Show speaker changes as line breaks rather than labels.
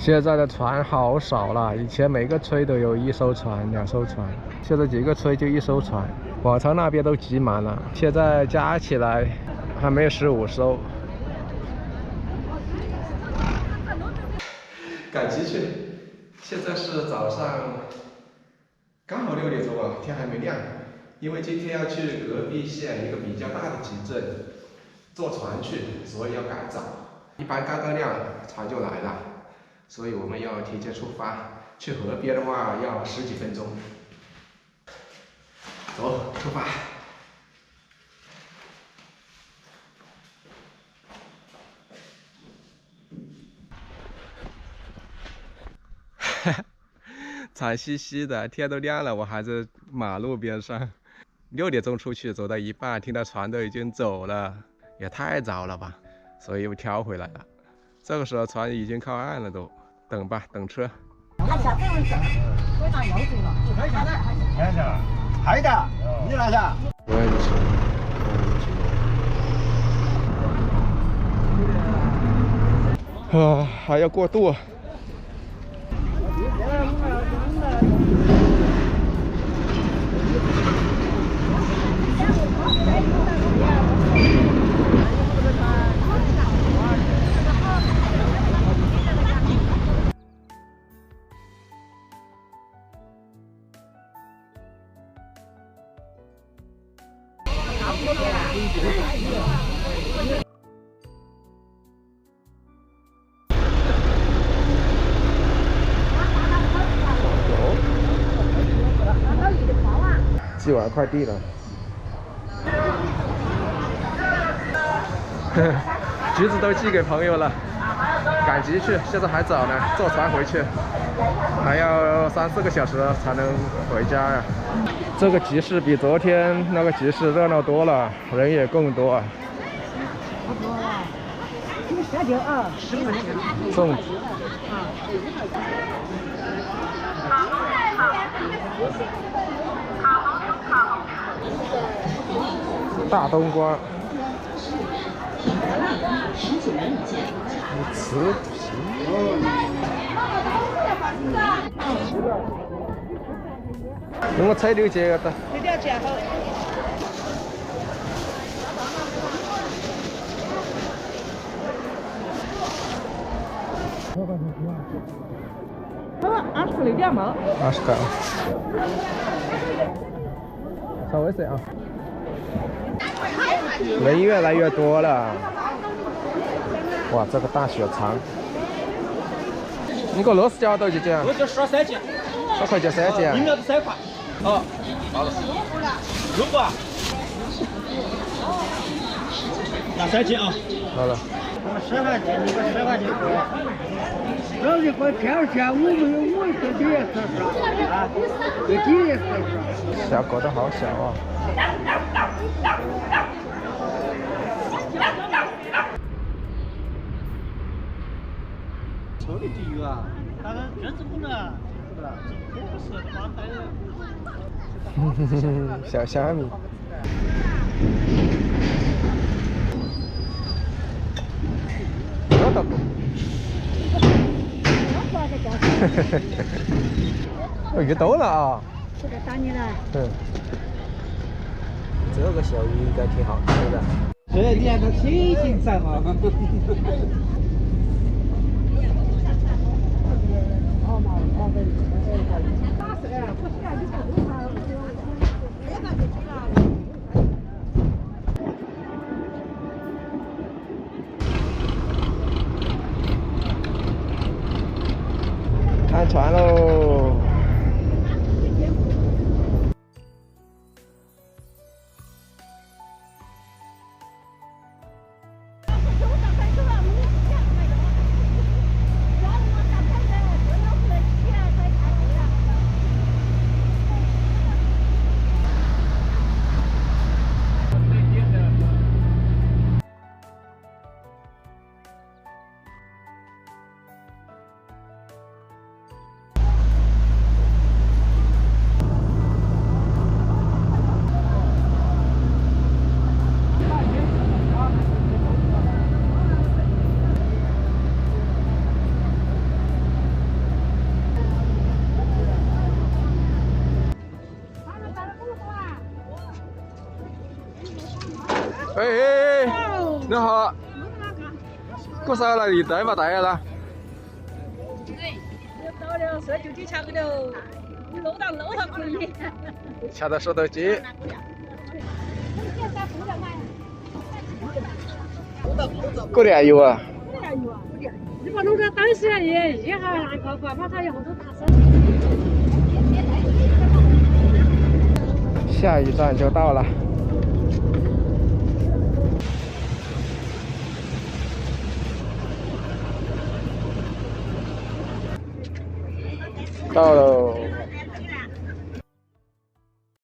现在的船好少了，以前每个村都有1艘船、2艘船，现在几个村就1艘船。广场那边都挤满了，现在加起来还没有15艘。赶集去，现在是早上刚好6点钟啊，天还没亮。因为今天要去隔壁县一个比较大的集镇，坐船去，所以要赶早。一般刚刚亮，船就来了，所以我们要提前出发。去河边的话要10几分钟。走，出发。惨兮兮的，天都亮了，我还在马路边上。6点钟出去，走到一半，听到船都已经走了，也太早了吧，所以又挑回来了。这个时候船已经靠岸了都，等吧，等车。
看下这位置，非常有劲了，看一下，看一下，还的，你来下。
还要过渡。寄完快递了。橘子都寄给朋友了，赶集去，现在还早呢，坐船回去，还要3、4个小时才能回家呀。这个集市比昨天那个集市热闹多了，人也更多啊。粽子。大冬瓜。瓷皮。我吹牛节的。吹牛节好。26点嘛。20块啊。稍微些啊。人越来越多了。哇，这个大血肠。你给我螺丝胶多少钱？螺丝13斤。12块钱3斤。1秒是3块。哦，好了。如果拿3斤啊。好了。10块钱，你给10块钱给我。这一块票钱我没有，我给你也试试啊，给你也试试。小狗都好小啊。抽的地狱啊！那个卷子不能，是吧？这不是发呆的。小虾米。多少个？哦，鱼多了啊！这个打你了。嗯。这个小鱼应该挺好吃的。对，你看它体型长啊。看船喽！你好，过啥了？你带嘛带呀啦？
到了社区抢不了，搂到可以。
抢到手头机。过年有啊？
你把弄个当时也一下难搞吧，马上有好多大事。
下一站就到了。到喽。